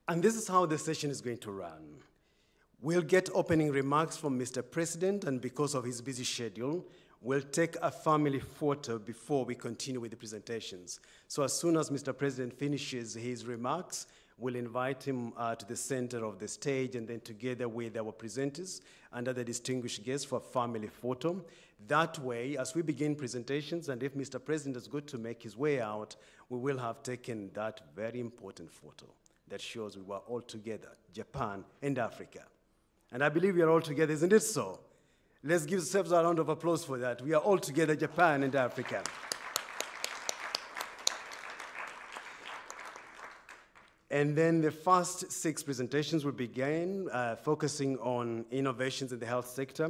And this is how the session is going to run. We'll get opening remarks from Mr. President, and because of his busy schedule, we'll take a family photo before we continue with the presentations. So as soon as Mr. President finishes his remarks, we'll invite him to the center of the stage, and then together with our presenters and other distinguished guests for a family photo. That way, as we begin presentations, and if Mr. President is good to make his way out, we will have taken that very important photo that shows we were all together, Japan and Africa. And I believe we are all together, isn't it so? Let's give ourselves a round of applause for that. We are all together, Japan and Africa. And then the first 6 presentations will begin focusing on innovations in the health sector.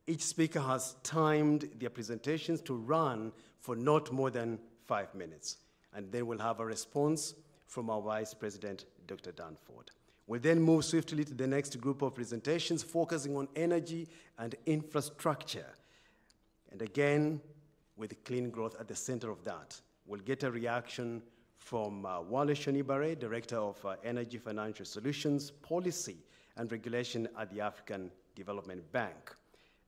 Each speaker has timed their presentations to run for not more than 5 minutes. And then we'll have a response from our Vice President, Dr. Danford. We'll then move swiftly to the next group of presentations, focusing on energy and infrastructure. And again, with clean growth at the center of that. We'll get a reaction from Wale Shonibare, Director of Energy Financial Solutions, Policy and Regulation at the African Development Bank.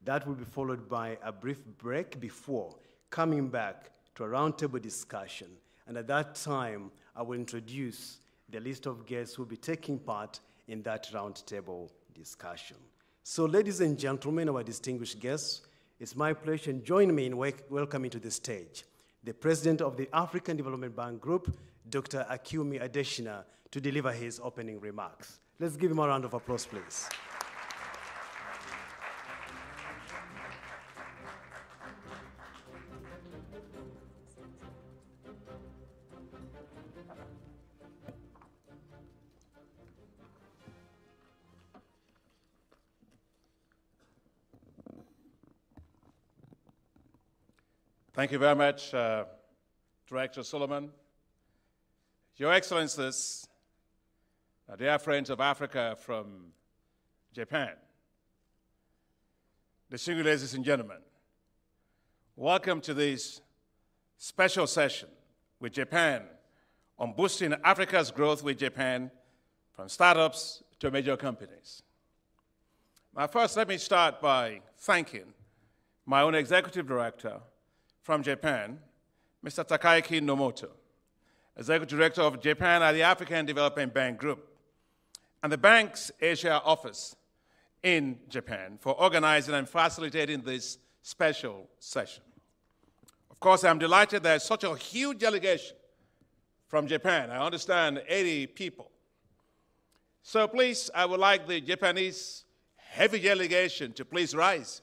That will be followed by a brief break before coming back to a roundtable discussion. And at that time, I will introduce the list of guests who will be taking part in that roundtable discussion. So ladies and gentlemen, our distinguished guests, it's my pleasure, and join me in welcoming to the stage the President of the African Development Bank Group, Dr. Akiumi Adeshina, to deliver his opening remarks. Let's give him a round of applause, please. Thank you very much, Director Solomon. Your Excellencies, dear friends of Africa from Japan, distinguished ladies and gentlemen, welcome to this special session with Japan on boosting Africa's growth with Japan from startups to major companies. Now, first, let me start by thanking my own Executive Director from Japan, Mr. Takaaki Nomoto, Executive Director of Japan at the African Development Bank Group, and the bank's Asia office in Japan for organizing and facilitating this special session. Of course, I'm delighted there's such a huge delegation from Japan. I understand 80 people. So please, I would like the Japanese heavy delegation to please rise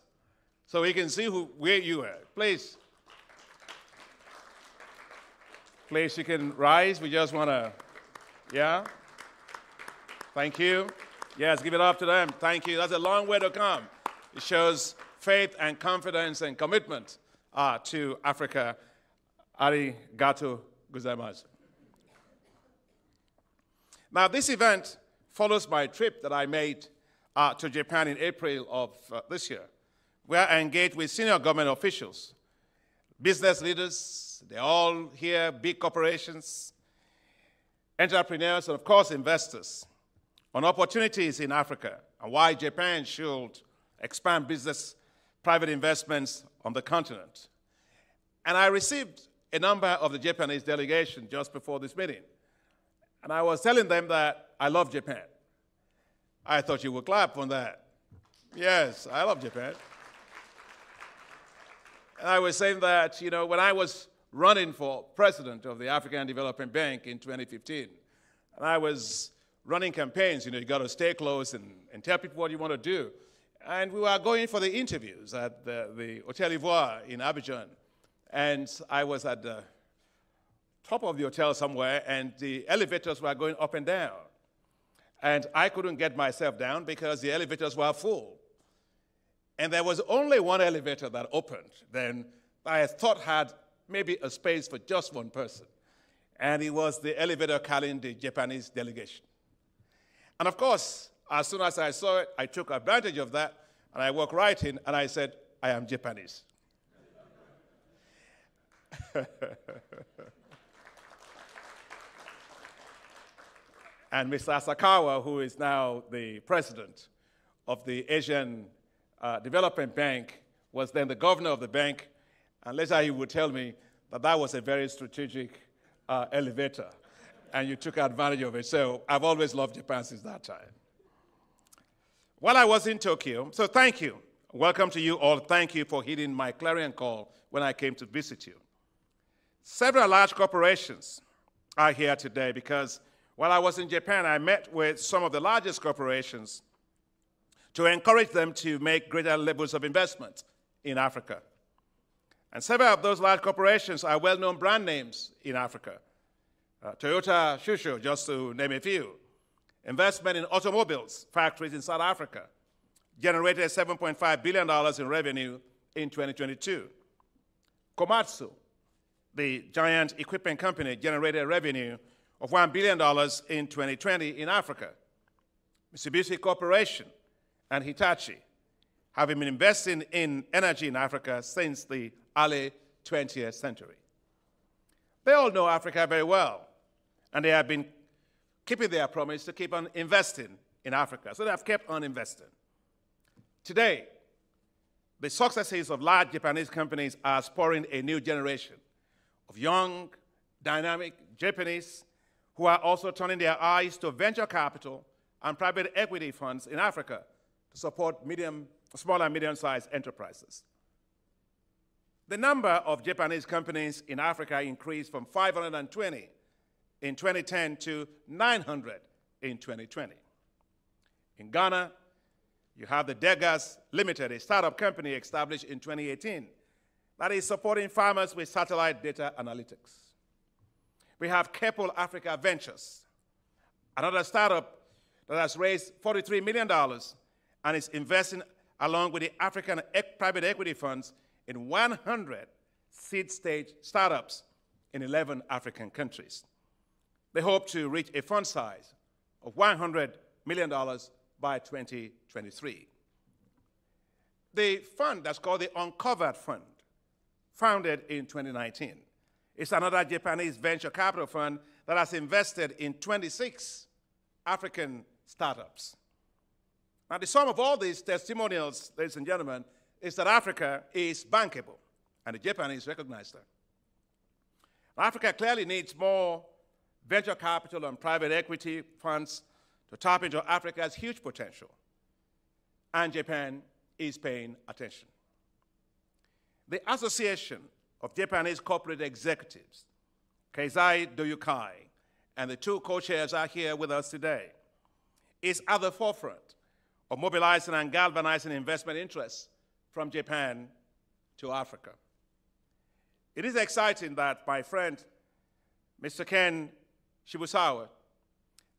so we can see where you are. Please. Please, you can rise. We just want to, yeah? Thank you. Yes, give it up to them. Thank you. That's a long way to come. It shows faith and confidence and commitment to Africa. Arigato gozaimasu. Now, this event follows my trip that I made to Japan in April of this year, where I engaged with senior government officials, business leaders. They're all here, big corporations, entrepreneurs, and of course, investors, on opportunities in Africa and why Japan should expand business, private investments on the continent. And I received a number of the Japanese delegation just before this meeting. And I was telling them that I love Japan. I thought you would clap on that. Yes, I love Japan. And I was saying that, you know, when I was running for president of the African Development Bank in 2015, and I was running campaigns, you know, you got to stay close and tell people what you want to do. And we were going for the interviews at the Hotel Ivoire in Abidjan. And I was at the top of the hotel somewhere, and the elevators were going up and down. And I couldn't get myself down because the elevators were full. And there was only one elevator that opened. Then I thought had maybe a space for just one person. And it was the elevator carrying the Japanese delegation. And of course, as soon as I saw it, I took advantage of that, and I walked right in, and I said, I am Japanese. And Mr. Asakawa, who is now the president of the Asian Development Bank, was then the governor of the bank. And later he would tell me that that was a very strategic elevator, and you took advantage of it. So I've always loved Japan since that time. While I was in Tokyo, so thank you. Welcome to you all. Thank you for heeding my clarion call when I came to visit you. Several large corporations are here today because while I was in Japan, I met with some of the largest corporations to encourage them to make greater levels of investment in Africa. And several of those large corporations are well-known brand names in Africa. Toyota Shusho, just to name a few. Investment in automobiles factories in South Africa generated $7.5 billion in revenue in 2022. Komatsu, the giant equipment company, generated revenue of $1 billion in 2020 in Africa. Mitsubishi Corporation and Hitachi have been investing in energy in Africa since the early 20th century. They all know Africa very well, and they have been keeping their promise to keep on investing in Africa, so they have kept on investing. Today, the successes of large Japanese companies are spurring a new generation of young, dynamic Japanese who are also turning their eyes to venture capital and private equity funds in Africa to support small and medium-sized enterprises. The number of Japanese companies in Africa increased from 520 in 2010 to 900 in 2020. In Ghana, you have the Degas Limited, a startup company established in 2018 that is supporting farmers with satellite data analytics. We have Keppel Africa Ventures, another startup that has raised $43 million and is investing along with the African private equity funds in 100 seed-stage startups in 11 African countries. They hope to reach a fund size of $100 million by 2023. The fund that's called the Uncovered Fund, founded in 2019, is another Japanese venture capital fund that has invested in 26 African startups. Now, the sum of all these testimonials, ladies and gentlemen, is that Africa is bankable, and the Japanese recognize that. Africa clearly needs more venture capital and private equity funds to tap into Africa's huge potential, and Japan is paying attention. The Association of Japanese Corporate Executives, Keizai Doyukai, and the two co-chairs are here with us today, is at the forefront of mobilizing and galvanizing investment interests from Japan to Africa. It is exciting that my friend, Mr. Ken Shibusawa,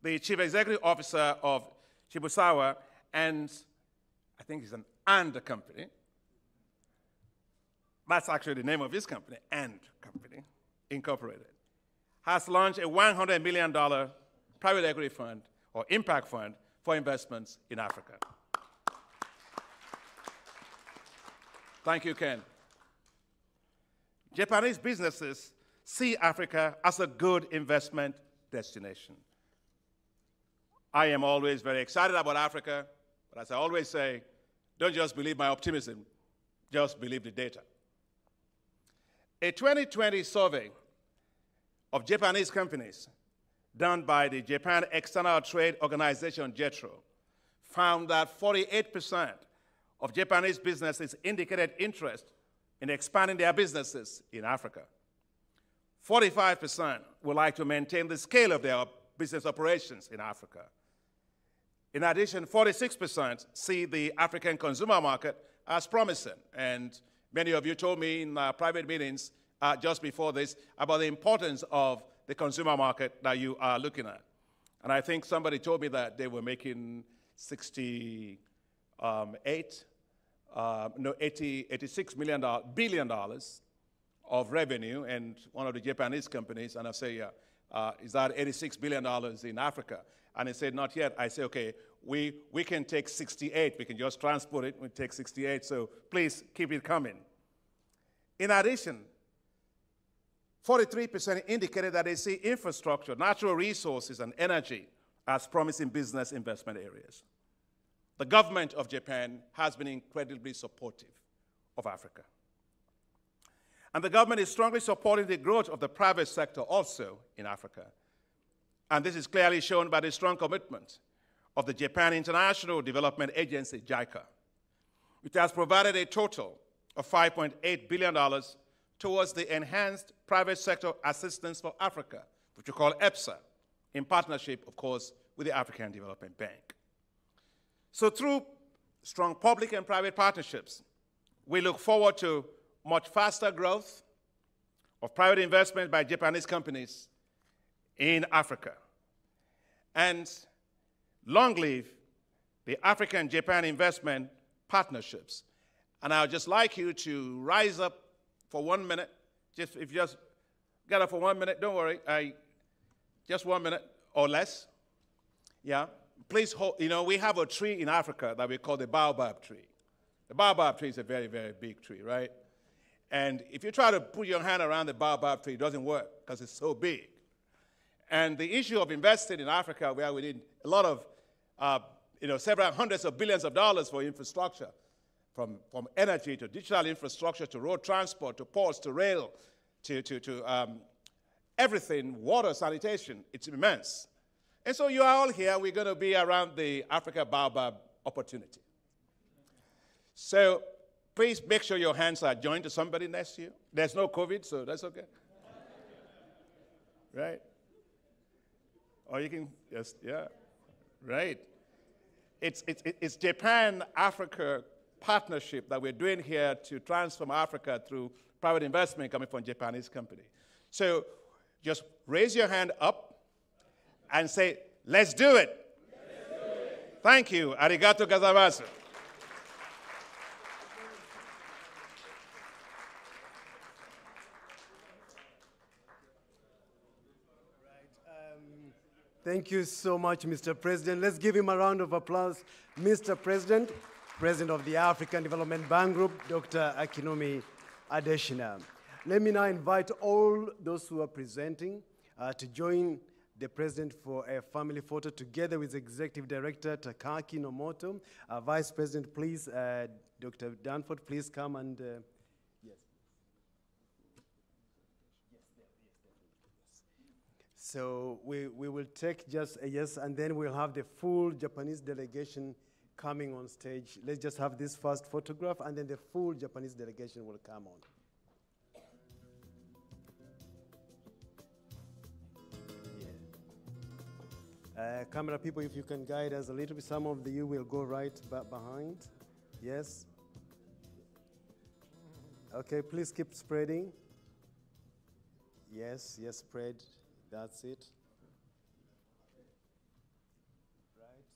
the Chief Executive Officer of Shibusawa, and I think it's an AND company. That's actually the name of his company, AND Company, Incorporated, has launched a $100 million private equity fund or impact fund for investments in Africa. Thank you, Ken. Japanese businesses see Africa as a good investment destination. I am always very excited about Africa, but as I always say, don't just believe my optimism, just believe the data. A 2020 survey of Japanese companies done by the Japan External Trade Organization, JETRO, found that 48% of Japanese businesses indicated interest in expanding their businesses in Africa. 45% would like to maintain the scale of their business operations in Africa. In addition, 46% see the African consumer market as promising. And many of you told me in private meetings just before this about the importance of the consumer market that you are looking at. And I think somebody told me that they were making $86 billion of revenue, and one of the Japanese companies, and I say, is that $86 billion in Africa? And he said, not yet. I say, okay, we can take 68. We can just transport it. We take 68, so please keep it coming. In addition, 43% indicated that they see infrastructure, natural resources, and energy as promising business investment areas. The government of Japan has been incredibly supportive of Africa. And the government is strongly supporting the growth of the private sector also in Africa. And this is clearly shown by the strong commitment of the Japan International Development Agency, JICA, which has provided a total of $5.8 billion towards the Enhanced Private Sector Assistance for Africa, which we call EPSA, in partnership, of course, with the African Development Bank. So through strong public and private partnerships, we look forward to much faster growth of private investment by Japanese companies in Africa. And long live the African-Japan investment partnerships. And I would just like you to rise up for 1 minute. If you just get up for 1 minute, don't worry. Just 1 minute or less. Yeah. Please hold, we have a tree in Africa that we call the baobab tree. The baobab tree is a very, very big tree, right? And if you try to put your hand around the baobab tree, it doesn't work because it's so big. And the issue of investing in Africa, where we need a lot of, several hundreds of billions of dollars for infrastructure, from energy to digital infrastructure to road transport to ports to rail to everything, water, sanitation, it's immense. And so you are all here. We're going to be around the Africa Baobab opportunity. So please make sure your hands are joined to somebody next to you. There's no COVID, so that's okay. Right? Or you can just, yeah, right. It's Japan-Africa partnership that we're doing here to transform Africa through private investment coming from Japanese company. So just raise your hand up and say, let's do it. Let's do it. Thank you. Arigato gozaimasu. Thank you so much, Mr. President. Let's give him a round of applause. Mr. President, President of the African Development Bank Group, Dr. Akinwumi Adesina. Let me now invite all those who are presenting to join the President for a family photo together with Executive Director Takaki Nomoto. Vice President, please, Dr. Danford, please come and, yes. So we will take just a yes, and then we'll have the full Japanese delegation coming on stage. Let's just have this first photograph, and then the full Japanese delegation will come on. Camera people, if you can guide us a little bit, some of you will go right back behind. Yes. Okay, please keep spreading. Yes, yes, spread. That's it. Right.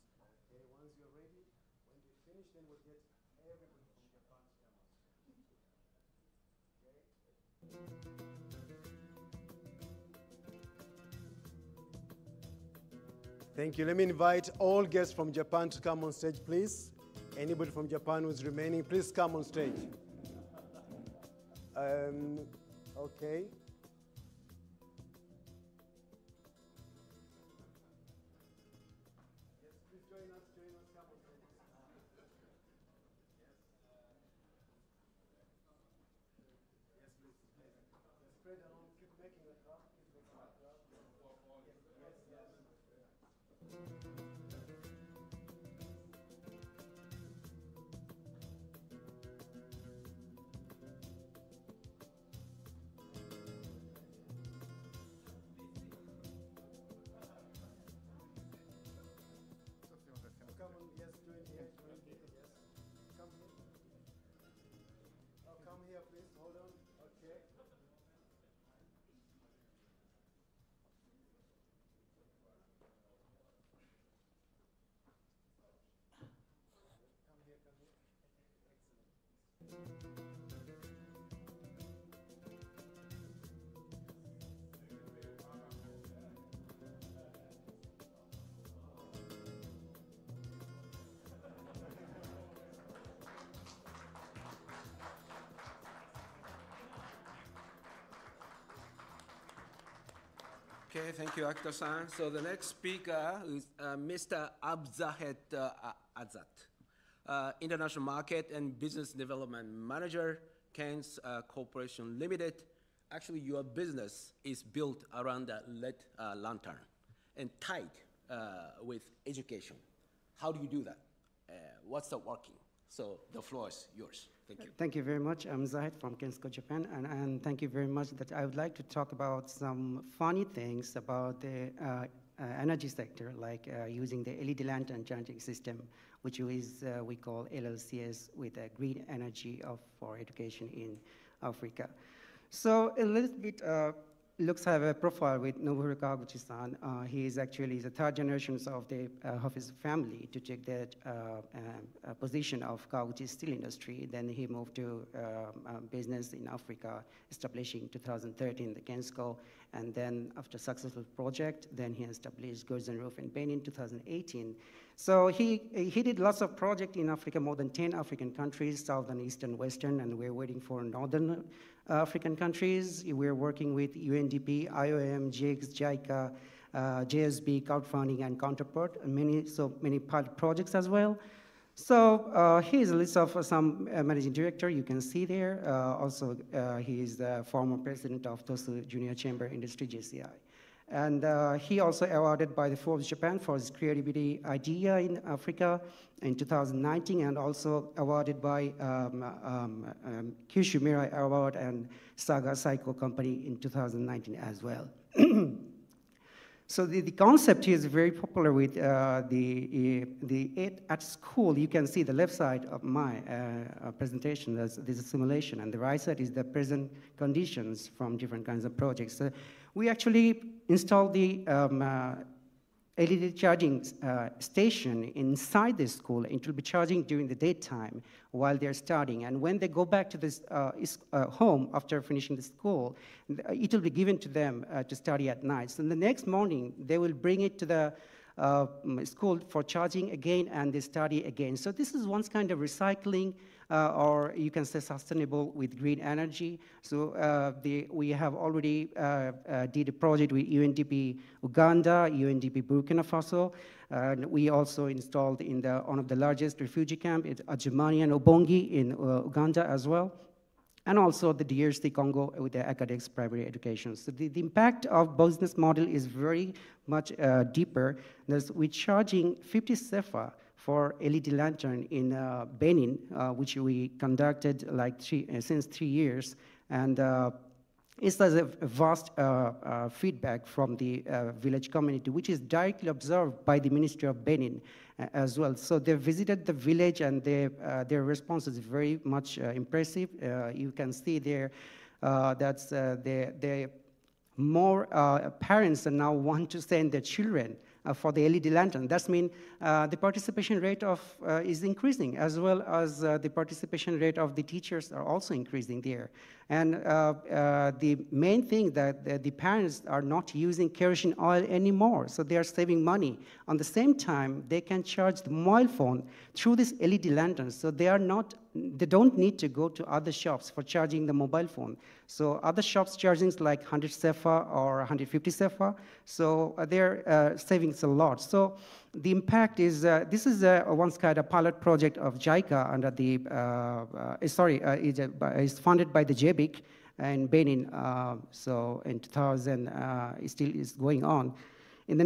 Okay, once you're ready, when you finish, then we'll get everybody from Japan to come on. Okay. Thank you. Let me invite all guests from Japan to come on stage, please. Anybody from Japan who's remaining, please come on stage. Okay. Yes, please join us, come on stage. Yes, please. Spread around, keep making a crowd, Come on, yes, join here, yes. Come here. Oh, come here, please, hold on, okay. Come here, excellent. Okay, thank you, Akhtar-san. So the next speaker is Mr. Abzahet Azat, International Market and Business Development Manager, KENS Corporation Limited. Actually, your business is built around that LED lantern and tied with education. How do you do that? What's the working? So the floor is yours. Thank you. Thank you very much. I'm Zahid from KENS.CO Japan, and thank you very much that I would like to talk about some funny things about the energy sector, like using the LED lantern charging system, which is we call LLCS, with green energy for education in Africa. So a little bit looks have a profile with Nobuhiro Kawaguchi-san. He is actually the third generation of his family to take that position of Kawaguchi steel industry. Then he moved to business in Africa, establishing 2013 the KENS.CO, and then after successful project, then he established Goods and Roof in Benin 2018. So he did lots of projects in Africa, more than 10 African countries, southern, eastern, western, and we're waiting for northern African countries. We're working with UNDP, IOM, JICS, JICA, JSB, crowdfunding, and Counterpart, and many pilot projects as well. So here's a list of some managing director you can see there. Also, he is the former president of Tosu Junior Chamber Industry, JCI. And he also awarded by the Forbes Japan for his creativity idea in Africa in 2019, and also awarded by Kyushu Mirai Award and Saga Psycho Company in 2019 as well. So the concept here is very popular with at school. You can see the left side of my presentation, there's a simulation, and the right side is the present conditions from different kinds of projects. So we actually installed the LED charging station inside the school. It will be charging during the daytime while they're studying. And when they go back to this home after finishing the school, it will be given to them to study at night. So the next morning, they will bring it to the school for charging again, and they study again. So this is one kind of recycling, or you can say sustainable with green energy. So we have already did a project with UNDP Uganda, UNDP Burkina Faso. We also installed in one of the largest refugee camp at Adjumani and Obongi in Uganda as well. And also the DRC Congo with the academics primary education. So the impact of business model is very much deeper. We're charging 50 CFA for LED lantern in Benin, which we conducted like since 3 years. And it has a vast feedback from the village community, which is directly observed by the Ministry of Benin as well. So they visited the village, and their response is very much impressive. You can see there that more parents now want to send their children for the LED lantern. That means the participation rate is increasing, as well as the participation rate of the teachers are also increasing there. And the main thing that the parents are not using kerosene oil anymore, so they are saving money. On the same time, they can charge the mobile phone through this LED lantern, so they don't need to go to other shops for charging the mobile phone. So other shops charging like 100 CFA or 150 CFA, so they're saving a lot. So the impact is, this is one kind of pilot project of JICA under the, it's funded by the JBIC in Benin, so in 2000, it still is going on. In the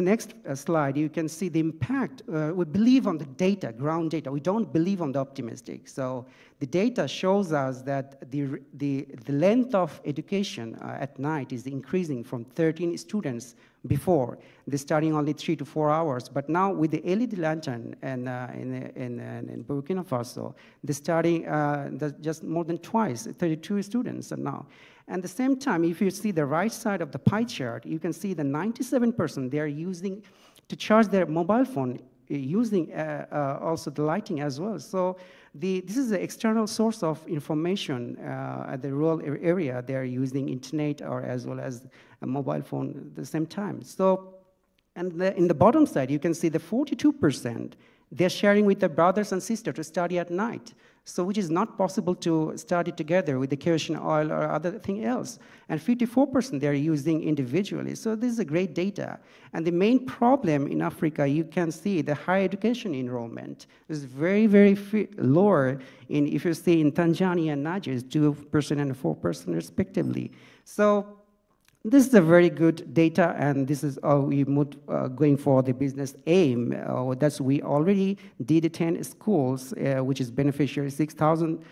next slide, you can see the impact. We believe on the data, ground data. We don't believe on the optimistic. So the data shows us that the length of education at night is increasing from 13 students before. They're studying only 3 to 4 hours. But now with the LED lantern in Burkina Faso, they're studying just more than twice, 32 students now. At the same time, if you see the right side of the pie chart, you can see the 97% they are using to charge their mobile phone, using also the lighting as well. So this is an external source of information at the rural area. They are using internet or as well as a mobile phone at the same time. So, and in the bottom side, you can see the 42%, they're sharing with their brothers and sisters to study at night. So which is not possible to start it together with the kerosene oil or other thing else. And 54% they're using individually. So this is a great data. And the main problem in Africa, you can see the higher education enrollment is very, very lower in, if you see in Tanzania and Niger, is 2% and 4% respectively. So this is a very good data, and this is how we move going for the business aim. That's we already did 10 schools, which is beneficiary 6,000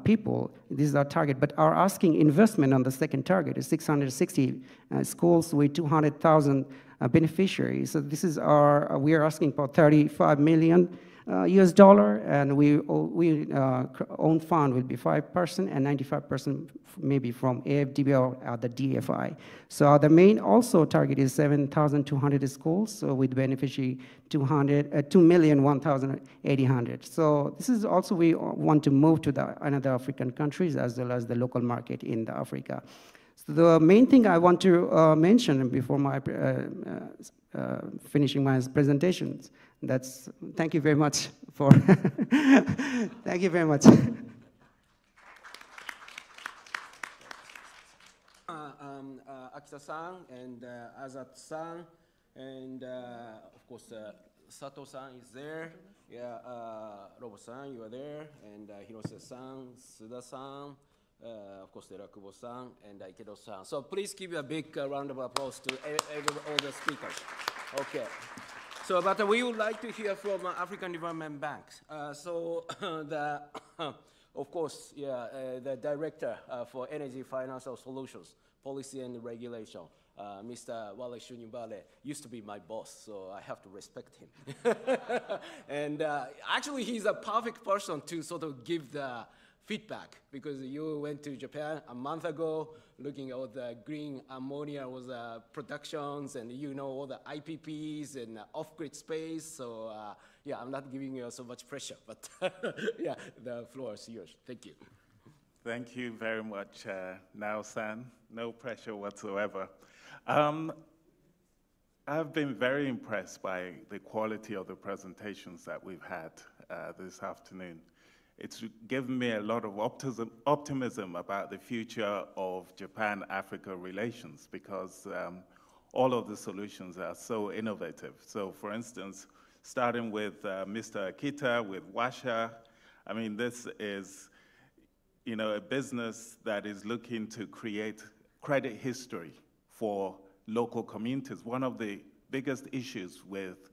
people. This is our target, but our asking investment on the second target is 660 schools with 200,000 beneficiaries. So this is our, we are asking for 35 million US dollar, and we own fund will be 5% and 95% maybe from AFDB or the DFI. So the main also target is 7,200 schools, so with beneficiary 2,001,800. So this is also we want to move to the another African countries as well as the local market in the Africa. So the main thing I want to mention before my finishing my presentations, that's, thank you very much for, thank you very much. Akita-san and Azat-san, and of course Sato-san is there. Yeah, Robo-san, you are there, and Hirose-san, Suda-san, of course Terakubo-san, and Ikedo-san. So please give a big round of applause to all the speakers. Okay. So, but we would like to hear from African Development Bank. Of course, yeah, the director for Energy Financial Solutions, Policy and Regulation, Mr. Wale Shunyubale, used to be my boss, so I have to respect him. And actually, he's a perfect person to sort of give the feedback, because you went to Japan a month ago, looking at all the green ammonia was productions, and you know all the IPPs and off-grid space. So yeah, I'm not giving you so much pressure, but yeah, the floor is yours. Thank you. Thank you very much, Nao-san. No pressure whatsoever. I've been very impressed by the quality of the presentations that we've had this afternoon. It's given me a lot of optimism about the future of Japan-Africa relations, because all of the solutions are so innovative. So for instance, starting with Mr. Akita with Washa, I mean, this is, you know, a business that is looking to create credit history for local communities. One of the biggest issues with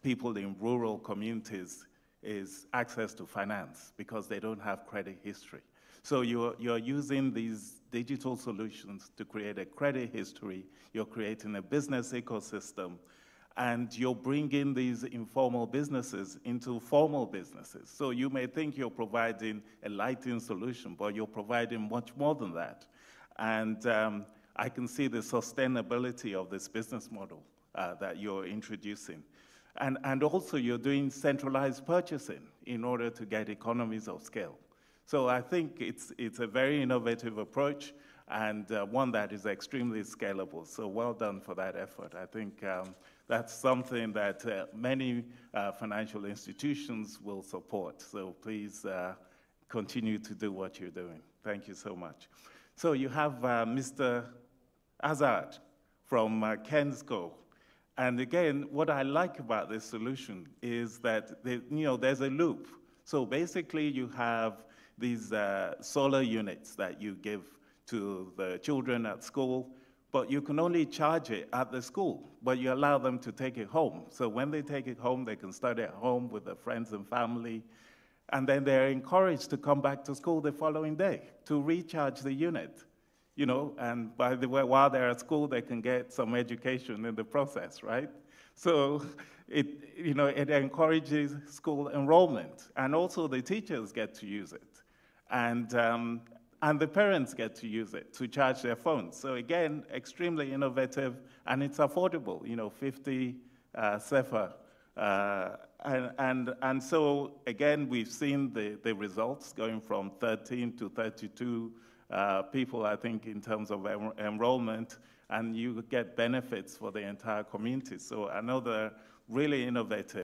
people in rural communities is access to finance, because they don't have credit history. So you're using these digital solutions to create a credit history, you're creating a business ecosystem, and you're bringing these informal businesses into formal businesses. So you may think you're providing a lighting solution, but you're providing much more than that. And I can see the sustainability of this business model that you're introducing. And also you're doing centralized purchasing in order to get economies of scale. So I think it's a very innovative approach, and one that is extremely scalable. So well done for that effort. I think that's something that many financial institutions will support. So please continue to do what you're doing. Thank you so much. So you have Mr. Azad from KENS.CO. And again, what I like about this solution is that there's a loop. So basically, you have these solar units that you give to the children at school, but you can only charge it at the school, but you allow them to take it home. So when they take it home, they can study at home with their friends and family, and then they're encouraged to come back to school the following day to recharge the unit. You know, and by the way, while they're at school, they can get some education in the process, right? So it encourages school enrollment, and also the teachers get to use it, and the parents get to use it to charge their phones. So again, extremely innovative, and it's affordable. 50 sefa, and so again, we've seen the results going from 13 to 32. People, I think, in terms of enrollment, and you get benefits for the entire community. So another really innovative